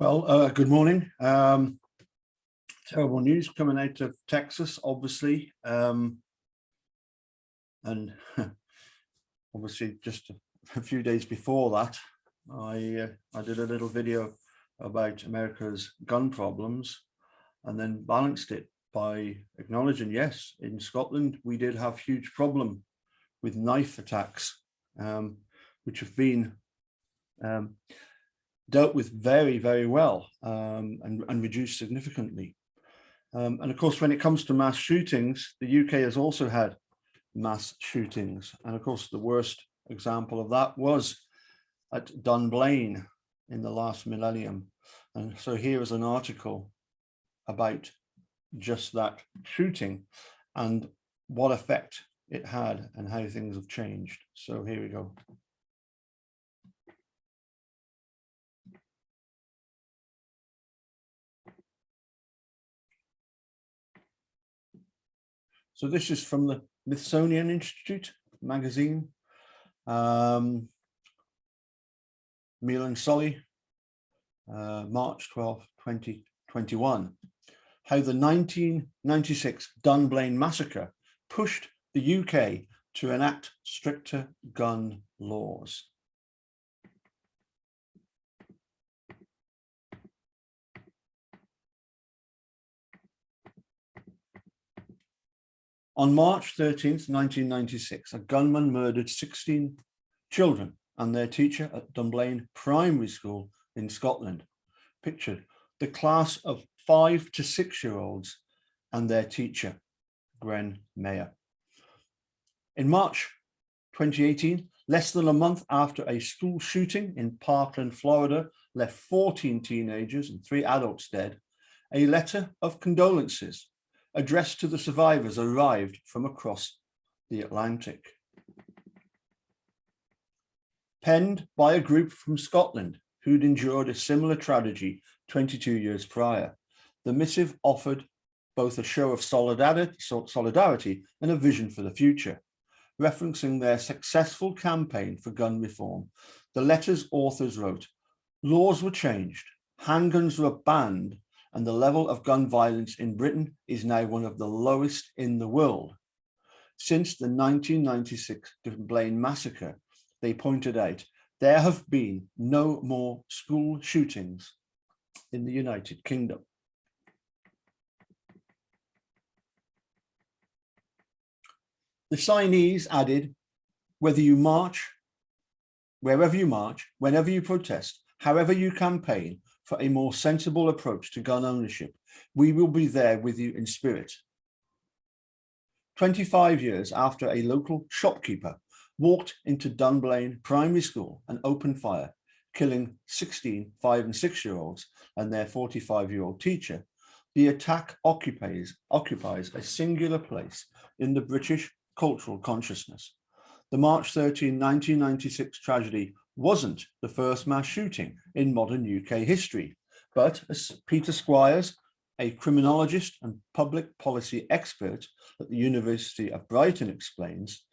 Well, good morning. Terrible news coming out of Texas, obviously. And obviously just a few days before that, I did a little video about America's gun problems and then balanced it by acknowledging, yes, in Scotland, we did have huge problem with knife attacks, which have been dealt with very, very well and reduced significantly. And of course, when it comes to mass shootings, the UK has also had mass shootings. And of course, the worst example of that was at Dunblane in the last millennium. And so here is an article about just that shooting and what effect it had and how things have changed. So here we go. So this is from the Smithsonian Institute magazine, Meal and Solly, March 12, 2021. How the 1996 Dunblane Massacre pushed the UK to enact stricter gun laws. On March 13th, 1996, a gunman murdered 16 children and their teacher at Dunblane Primary School in Scotland. Pictured the class of 5 to 6-year-olds and their teacher, Gwen Mayer. In March 2018, less than a month after a school shooting in Parkland, Florida, left 14 teenagers and 3 adults dead, a letter of condolences addressed to the survivors arrived from across the Atlantic. Penned by a group from Scotland who'd endured a similar tragedy 22 years prior, the missive offered both a show of solidarity and a vision for the future. Referencing their successful campaign for gun reform, the letter's authors wrote, "Laws were changed, handguns were banned, and the level of gun violence in Britain is now one of the lowest in the world. Since the 1996 Dunblane Massacre," they pointed out, "there have been no more school shootings in the United Kingdom." The signees added, wherever you march, whenever you protest, however you campaign for a more sensible approach to gun ownership, we will be there with you in spirit. 25 years after a local shopkeeper walked into Dunblane Primary School and opened fire, killing 16 5- and 6-year-olds and their 45-year-old teacher, the attack occupies a singular place in the British cultural consciousness. The March 13, 1996 tragedy wasn't the first mass shooting in modern UK history, but as Peter Squires, a criminologist and public policy expert at the University of Brighton explains,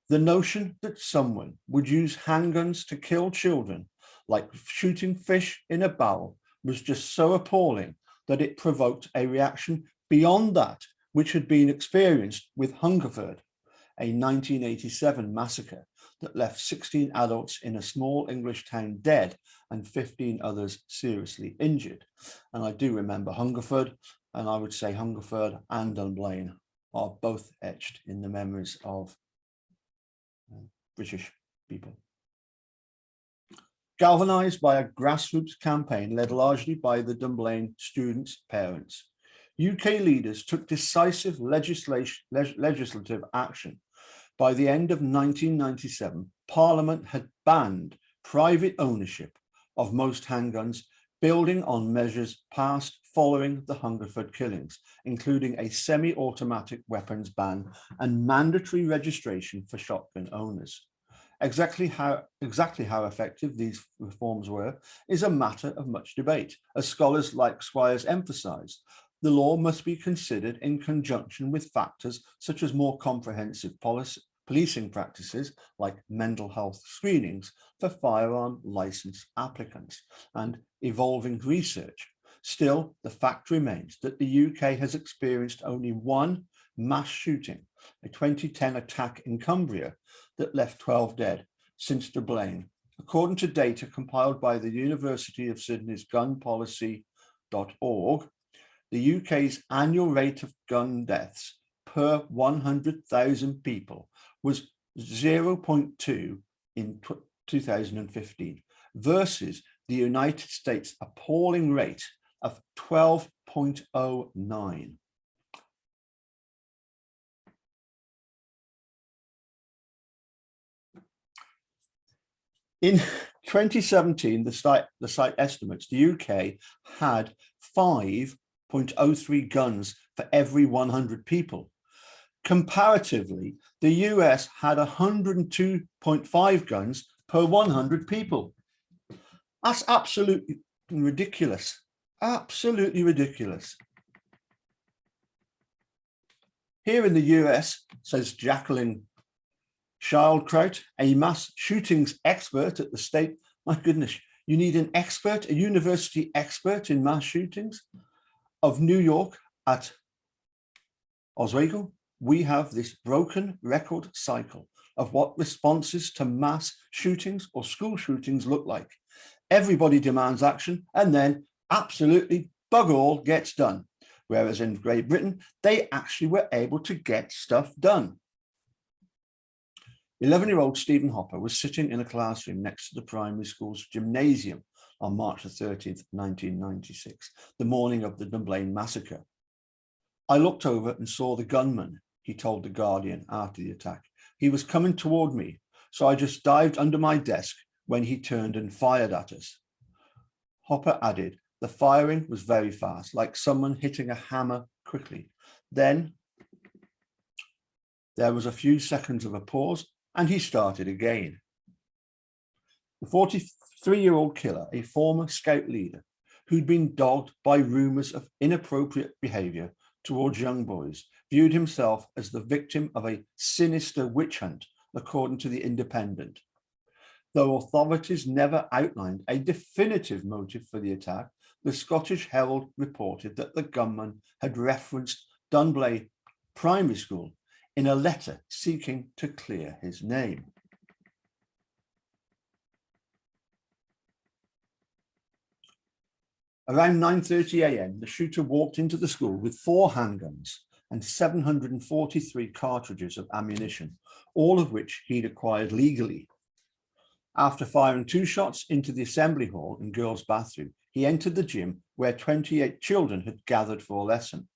the notion that someone would use handguns to kill children, like shooting fish in a barrel, was just so appalling that it provoked a reaction beyond that which had been experienced with Hungerford, a 1987 massacre that left 16 adults in a small English town dead and 15 others seriously injured. And I do remember Hungerford, and I would say Hungerford and Dunblane are both etched in the memories of British people. Galvanized by a grassroots campaign led largely by the Dunblane students' parents, UK leaders took decisive legislative action. By the end of 1997, Parliament had banned private ownership of most handguns, building on measures passed following the Hungerford killings, including a semi-automatic weapons ban and mandatory registration for shotgun owners. Exactly how effective these reforms were is a matter of much debate. As scholars like Squires emphasised, the law must be considered in conjunction with factors such as more comprehensive policing practices like mental health screenings for firearm license applicants, and evolving research. Still, the fact remains that the UK has experienced only one mass shooting, a 2010 attack in Cumbria that left 12 dead, since Dunblane. According to data compiled by the University of Sydney's gunpolicy.org, the UK's annual rate of gun deaths per 100,000 people was 0.2 in 2015 versus the United States' appalling rate of 12.09. In 2017, the site estimates the UK had 5.03 guns for every 100 people. Comparatively, the US had 102.5 guns per 100 people. That's absolutely ridiculous. Absolutely ridiculous. Here in the US, says Jacqueline Schildkraut, a mass shootings expert at the state. My goodness, you need an expert, a university expert in mass shootings of New York at Oswego. We have this broken record cycle of what responses to mass shootings or school shootings look like. Everybody demands action, and then absolutely bug all gets done. Whereas in Great Britain, they actually were able to get stuff done. 11-year-old Stephen Hopper was sitting in a classroom next to the primary school's gymnasium on March the 13th, 1996, the morning of the Dunblane massacre. I looked over and saw the gunman, he told The Guardian after the attack. He was coming toward me, so I just dived under my desk when he turned and fired at us. Hopper added, the firing was very fast, like someone hitting a hammer quickly. Then there was a few seconds of a pause, and he started again. The 43-year-old killer, a former scout leader who'd been dogged by rumors of inappropriate behavior towards young boys, viewed himself as the victim of a sinister witch hunt, according to The Independent. Though authorities never outlined a definitive motive for the attack, the Scottish Herald reported that the gunman had referenced Dunblane Primary School in a letter seeking to clear his name. Around 9:30 a.m., the shooter walked into the school with 4 handguns and 743 cartridges of ammunition, all of which he'd acquired legally. After firing 2 shots into the assembly hall and girls' bathroom, he entered the gym where 28 children had gathered for a lesson.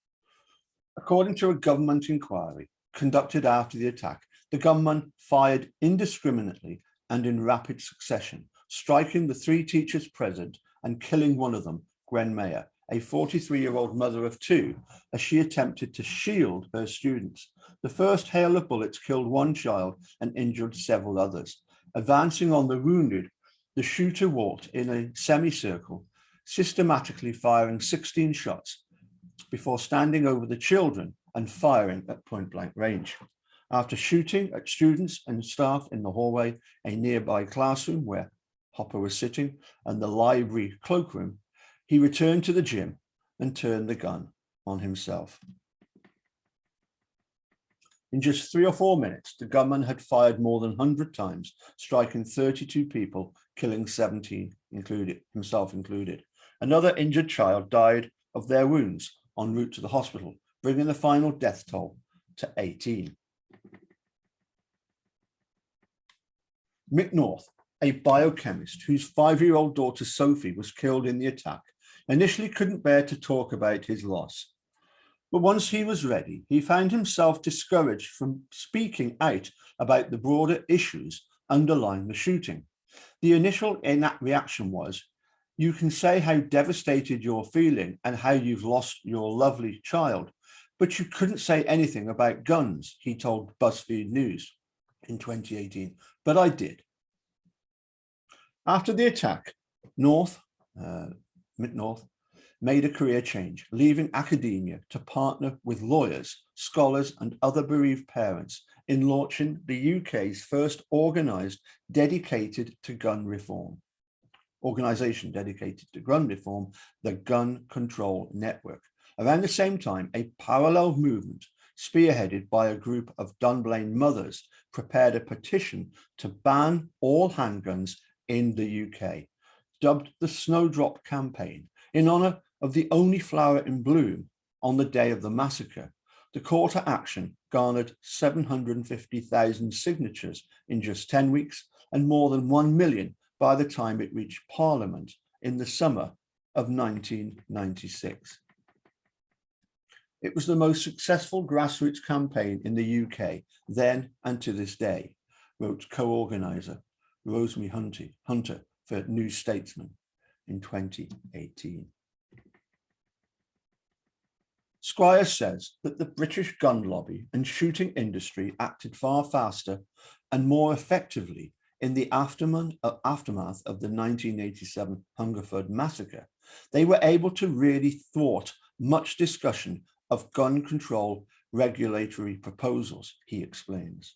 According to a government inquiry conducted after the attack, the gunman fired indiscriminately and in rapid succession, striking the 3 teachers present and killing one of them, Gwen Mayer, a 43-year-old mother of 2, as she attempted to shield her students. The first hail of bullets killed 1 child and injured several others. Advancing on the wounded, the shooter walked in a semicircle, systematically firing 16 shots before standing over the children and firing at point-blank range. After shooting at students and staff in the hallway, a nearby classroom where Hopper was sitting, and the library cloakroom, he returned to the gym and turned the gun on himself. In just 3 or 4 minutes, the gunman had fired more than 100 times, striking 32 people, killing 17, himself included. Another injured child died of their wounds en route to the hospital, bringing the final death toll to 18. Mick North, a biochemist whose 5-year-old daughter Sophie was killed in the attack, initially couldn't bear to talk about his loss. But once he was ready, he found himself discouraged from speaking out about the broader issues underlying the shooting. The initial Enact reaction was, you can say how devastated you're feeling and how you've lost your lovely child, but you couldn't say anything about guns, he told BuzzFeed News in 2018, but I did. After the attack, Mick North made a career change, leaving academia to partner with lawyers, scholars, and other bereaved parents in launching the UK's first organisation dedicated to gun reform, the Gun Control Network. Around the same time, a parallel movement spearheaded by a group of Dunblane mothers prepared a petition to ban all handguns in the UK, dubbed the Snowdrop Campaign, in honour of the only flower in bloom on the day of the massacre. The call to action garnered 750,000 signatures in just 10 weeks and more than 1 million by the time it reached Parliament in the summer of 1996. It was the most successful grassroots campaign in the UK then and to this day, wrote co-organiser Rosemary Hunter for New Statesman in 2018. Squires says that the British gun lobby and shooting industry acted far faster and more effectively in the aftermath of the 1987 Hungerford massacre. They were able to really thwart much discussion of gun control regulatory proposals, he explains.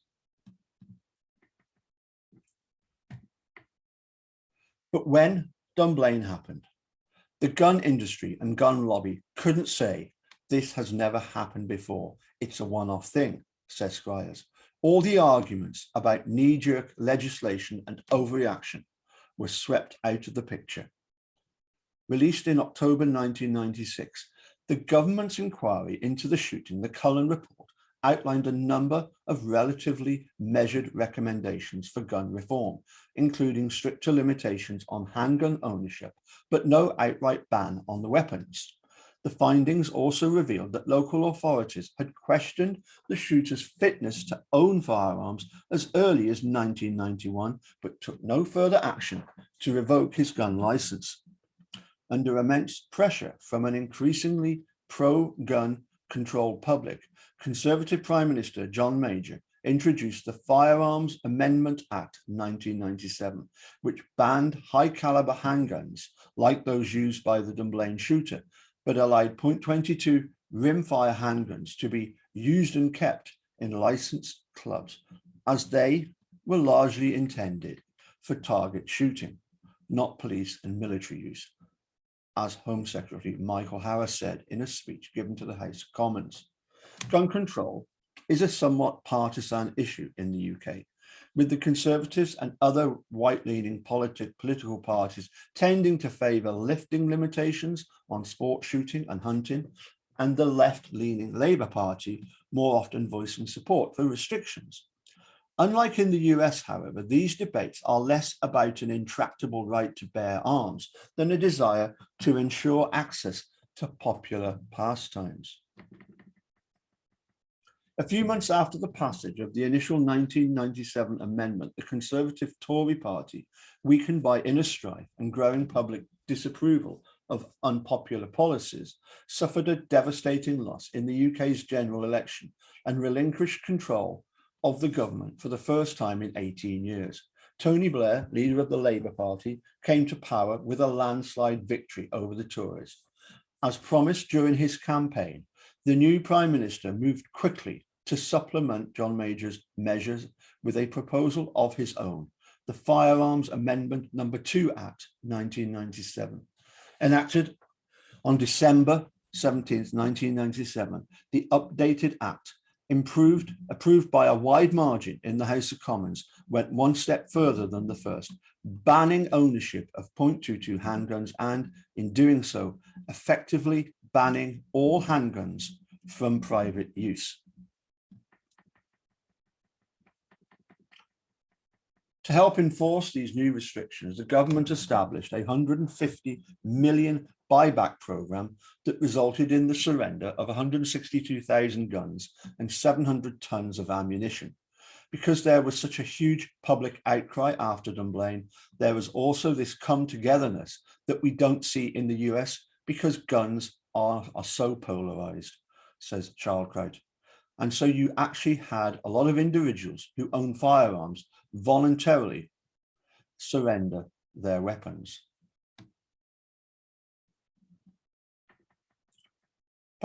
But when Dunblane happened, the gun industry and gun lobby couldn't say, "This has never happened before. It's a one-off thing," says Squires. All the arguments about knee-jerk legislation and overreaction were swept out of the picture. Released in October 1996, the government's inquiry into the shooting, the Cullen Report, outlined a number of relatively measured recommendations for gun reform, including stricter limitations on handgun ownership, but no outright ban on the weapons. The findings also revealed that local authorities had questioned the shooter's fitness to own firearms as early as 1991, but took no further action to revoke his gun license. Under immense pressure from an increasingly pro-gun controlled public, Conservative Prime Minister John Major introduced the Firearms Amendment Act 1997, which banned high-caliber handguns like those used by the Dunblane shooter, but allowed .22 rimfire handguns to be used and kept in licensed clubs, as they were largely intended for target shooting, not police and military use, as Home Secretary Michael Harris said in a speech given to the House of Commons. Gun control is a somewhat partisan issue in the UK, with the Conservatives and other right-leaning political parties tending to favour lifting limitations on sport shooting and hunting, and the left-leaning Labour Party more often voicing support for restrictions. Unlike in the US, however, these debates are less about an intractable right to bear arms than a desire to ensure access to popular pastimes. A few months after the passage of the initial 1997 amendment, the Conservative Tory party, weakened by inner strife and growing public disapproval of unpopular policies, suffered a devastating loss in the UK's general election and relinquished control of the government for the first time in 18 years. Tony Blair, leader of the Labour Party, came to power with a landslide victory over the Tories. As promised during his campaign, the new Prime Minister moved quickly to supplement John Major's measures with a proposal of his own, the Firearms Amendment No. 2 Act 1997. Enacted on December 17, 1997, the updated Act, approved by a wide margin in the House of Commons, went one step further than the first, banning ownership of .22 handguns and, in doing so, effectively banning all handguns from private use. To help enforce these new restrictions, the government established a £150 million buyback programme that resulted in the surrender of 162,000 guns and 700 tonnes of ammunition. Because there was such a huge public outcry after Dunblane, there was also this come-togetherness that we don't see in the US because guns are so polarised, says Childcrowd. And so you actually had a lot of individuals who own firearms voluntarily surrender their weapons.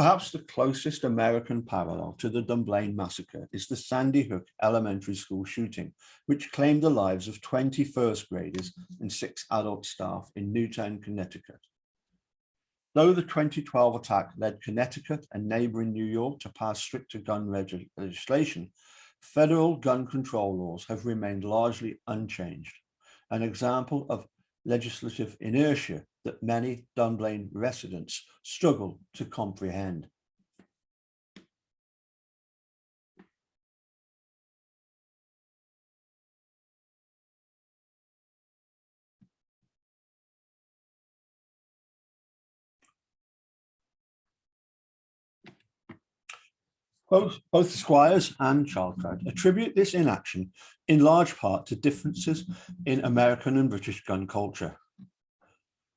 Perhaps the closest American parallel to the Dunblane massacre is the Sandy Hook Elementary School shooting, which claimed the lives of 20 first graders and 6 adult staff in Newtown, Connecticut. Though the 2012 attack led Connecticut and neighboring New York to pass stricter gun legislation, federal gun control laws have remained largely unchanged, an example of legislative inertia that many Dunblane residents struggle to comprehend. Both Squires and Childcrowd attribute this inaction in large part to differences in American and British gun culture.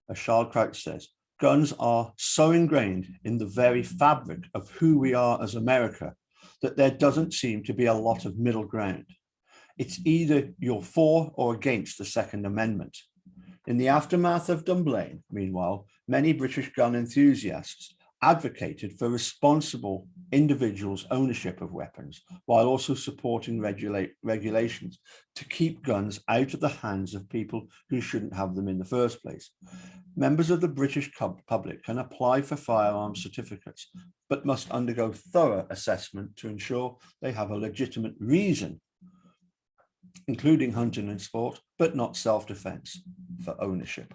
As Childcrowd says, guns are so ingrained in the very fabric of who we are as America that there doesn't seem to be a lot of middle ground. It's either you're for or against the Second Amendment. In the aftermath of Dunblane, meanwhile, many British gun enthusiasts advocated for responsible individuals' ownership of weapons, while also supporting regulations to keep guns out of the hands of people who shouldn't have them in the first place. Members of the British public can apply for firearms certificates, but must undergo thorough assessment to ensure they have a legitimate reason, including hunting and sport, but not self-defense, for ownership.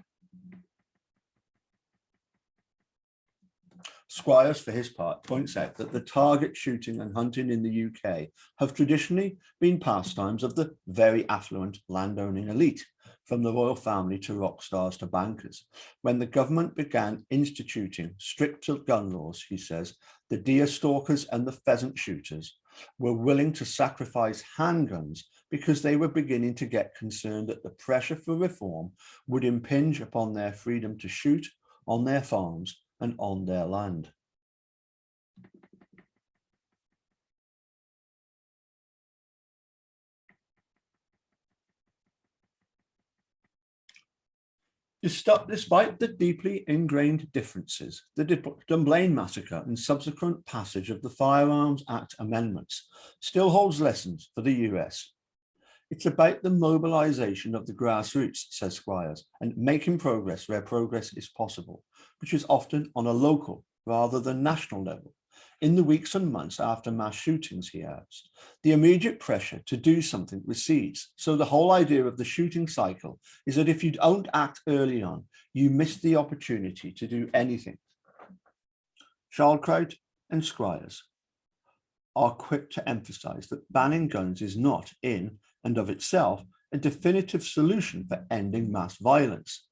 Squires, for his part, points out that the target shooting and hunting in the UK have traditionally been pastimes of the very affluent landowning elite, from the royal family to rock stars to bankers. When the government began instituting stricter gun laws, he says, the deer stalkers and the pheasant shooters were willing to sacrifice handguns because they were beginning to get concerned that the pressure for reform would impinge upon their freedom to shoot on their farms and on their land. Despite the deeply ingrained differences, the Dunblane massacre and subsequent passage of the Firearms Act amendments still holds lessons for the US. It's about the mobilization of the grassroots, says Squires, and making progress where progress is possible, which is often on a local rather than national level. In the weeks and months after mass shootings, he adds, the immediate pressure to do something recedes. So the whole idea of the shooting cycle is that if you don't act early on, you miss the opportunity to do anything. Childcrowd and Squires are quick to emphasize that banning guns is not, in and of itself, a definitive solution for ending mass violence.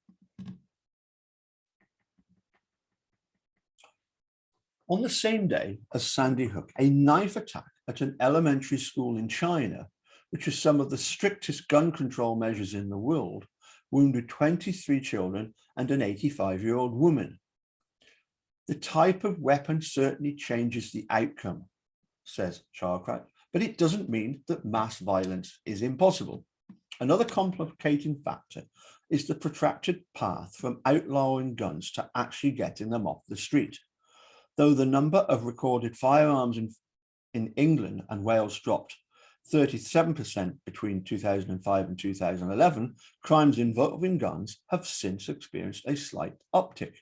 On the same day as Sandy Hook, a knife attack at an elementary school in China, which is some of the strictest gun control measures in the world, wounded 23 children and an 85-year-old woman. The type of weapon certainly changes the outcome, says Childcrowd, but it doesn't mean that mass violence is impossible. Another complicating factor is the protracted path from outlawing guns to actually getting them off the street. Though the number of recorded firearms in England and Wales dropped 37% between 2005 and 2011, crimes involving guns have since experienced a slight uptick,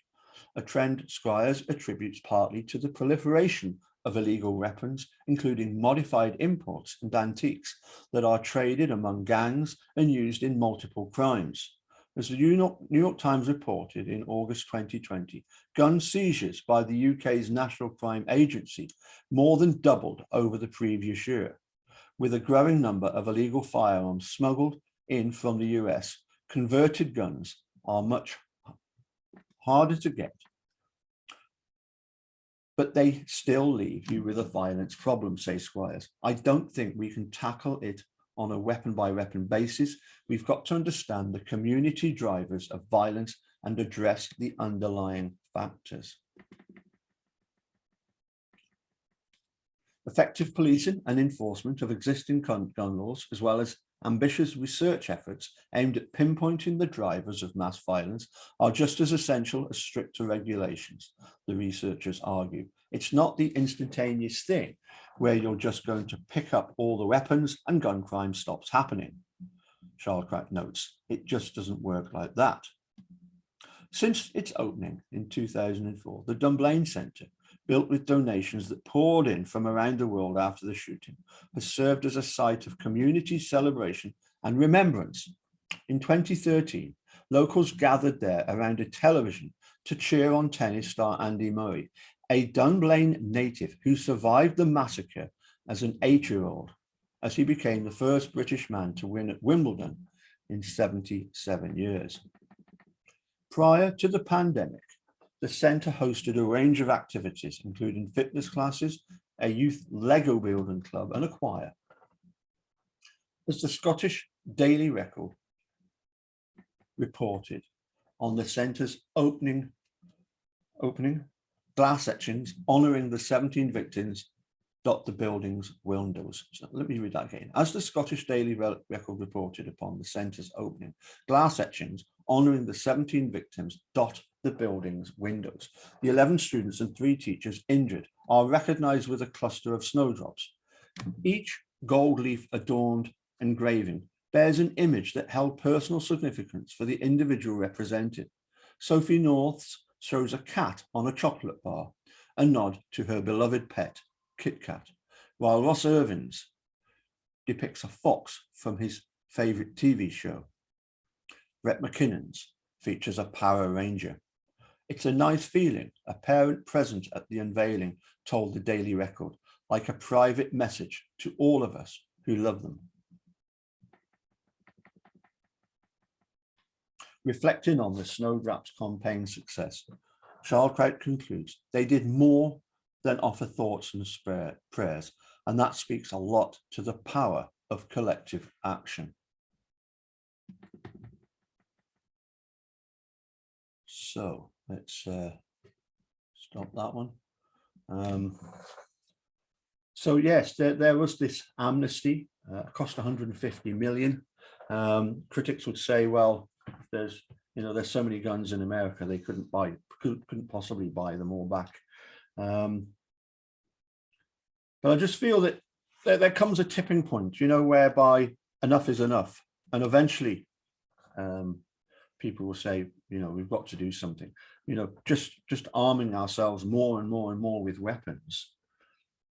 a trend Squires attributes partly to the proliferation of illegal weapons, including modified imports and antiques that are traded among gangs and used in multiple crimes. As the New York Times reported in August 2020, gun seizures by the UK's National Crime Agency more than doubled over the previous year. With a growing number of illegal firearms smuggled in from the US, converted guns are much harder to get, but they still leave you with a violence problem, say Squires. I don't think we can tackle it on a weapon-by-weapon basis. We've got to understand the community drivers of violence and address the underlying factors. Effective policing and enforcement of existing gun laws, as well as ambitious research efforts aimed at pinpointing the drivers of mass violence, are just as essential as stricter regulations, the researchers argue. It's not the instantaneous thing where you're just going to pick up all the weapons and gun crime stops happening. Shaldcraft notes, it just doesn't work like that. Since its opening in 2004, the Dunblane Centre, built with donations that poured in from around the world after the shooting, has served as a site of community celebration and remembrance. In 2013, locals gathered there around a television to cheer on tennis star Andy Murray, a Dunblane native who survived the massacre as an 8-year-old, as he became the first British man to win at Wimbledon in 77 years. Prior to the pandemic, the centre hosted a range of activities, including fitness classes, a youth Lego building club, and a choir. As the Scottish Daily Record reported on the centre's opening glass etchings honouring the 17 victims dot the building's windows. So let me read that again. As the Scottish Daily Record reported upon the centre's opening, glass etchings honouring the 17 victims dot the building's windows. The 11 students and 3 teachers injured are recognised with a cluster of snowdrops. Each gold leaf adorned engraving bears an image that held personal significance for the individual represented. Sophie North's shows a cat on a chocolate bar, a nod to her beloved pet, Kit Kat, while Ross Irvin's depicts a fox from his favourite TV show. Brett McKinnon's features a Power Ranger. It's a nice feeling, a parent present at the unveiling told the Daily Record, like a private message to all of us who love them. Reflecting on the Snowdrop Campaign success, Shaldcraft concludes they did more than offer thoughts and prayers, and that speaks a lot to the power of collective action. So let's stop that one. So yes, there was this amnesty, cost 150 million. Critics would say, well, there's so many guns in America, they couldn't possibly buy them all back. But I just feel that there comes a tipping point, whereby enough is enough, and eventually people will say, we've got to do something. Just arming ourselves more and more and more with weapons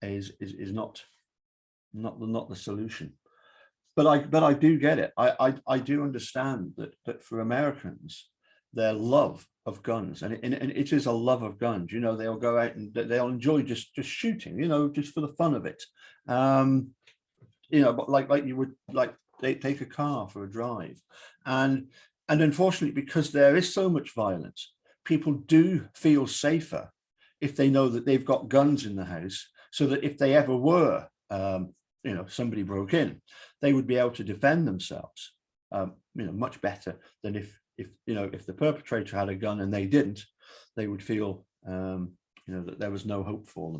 is not the solution. But I do get it. I do understand that for Americans, their love of guns, and it is a love of guns. They'll go out and they'll enjoy just shooting. Just for the fun of it. But like you would they take a car for a drive, and unfortunately, because there is so much violence, people do feel safer if they know that they've got guns in the house, so that if they ever were somebody broke in, they would be able to defend themselves, much better than if the perpetrator had a gun and they didn't, they would feel, that there was no hope for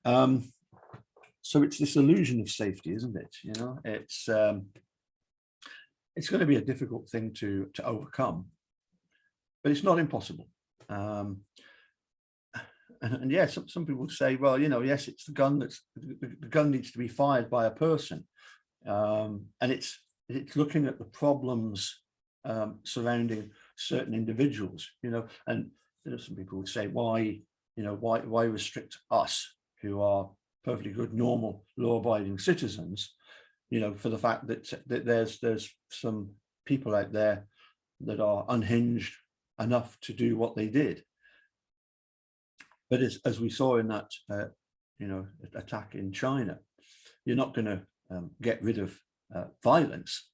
them. So it's this illusion of safety, isn't it? It's going to be a difficult thing to overcome, but it's not impossible. And yeah, some people would say, well, yes, it's the gun the gun needs to be fired by a person, and it's looking at the problems surrounding certain individuals, and some people would say, why restrict us who are perfectly good, normal, law-abiding citizens, for the fact that there's some people out there that are unhinged enough to do what they did. But as we saw in that, attack in China, you're not going to get rid of violence.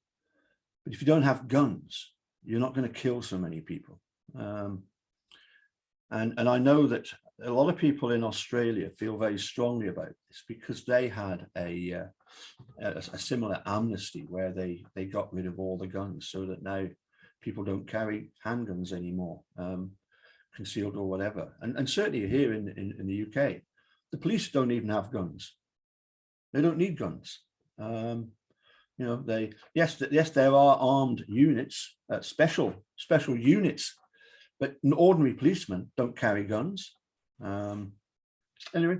But if you don't have guns, you're not going to kill so many people. And I know that a lot of people in Australia feel very strongly about this, because they had a similar amnesty where they got rid of all the guns, so that now people don't carry handguns anymore. Concealed or whatever, and certainly here in the UK, the police don't even have guns. They don't need guns. Yes, there are armed units, special units, but ordinary policemen don't carry guns. Anyway,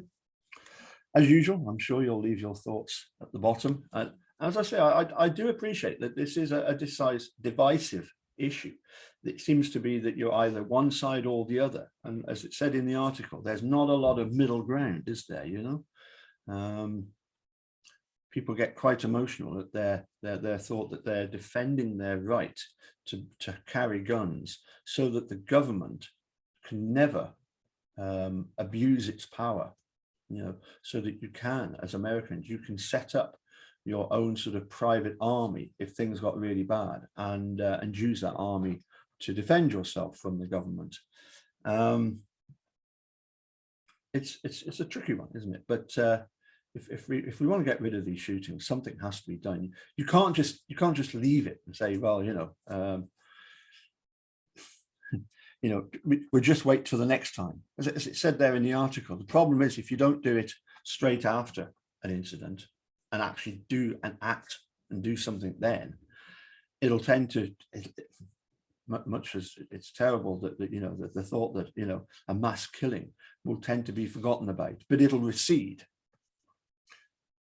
as usual, I'm sure you'll leave your thoughts at the bottom. And as I say, I do appreciate that this is a divisive issue. It seems to be that you're either one side or the other. And as it said in the article, there's not a lot of middle ground, is there? You know, people get quite emotional at their thought that they're defending their right to carry guns so that the government can never abuse its power, you know, so that you can, as Americans, you can set up your own sort of private army if things got really bad, and use that army to defend yourself from the government. It's a tricky one, isn't it? But if we want to get rid of these shootings, something has to be done. You can't just leave it and say, well, you know, we'll just wait till the next time. As it said there in the article, the problem is if you don't do it straight after an incident and actually do an act and do something, then it'll tend to, much as it's terrible that you know, the thought that, you know, a mass killing will tend to be forgotten about, but it'll recede.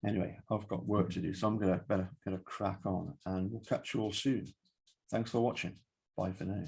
Anyway, I've got work to do, so I'm gonna crack on, and we'll catch you all soon. Thanks for watching. Bye for now.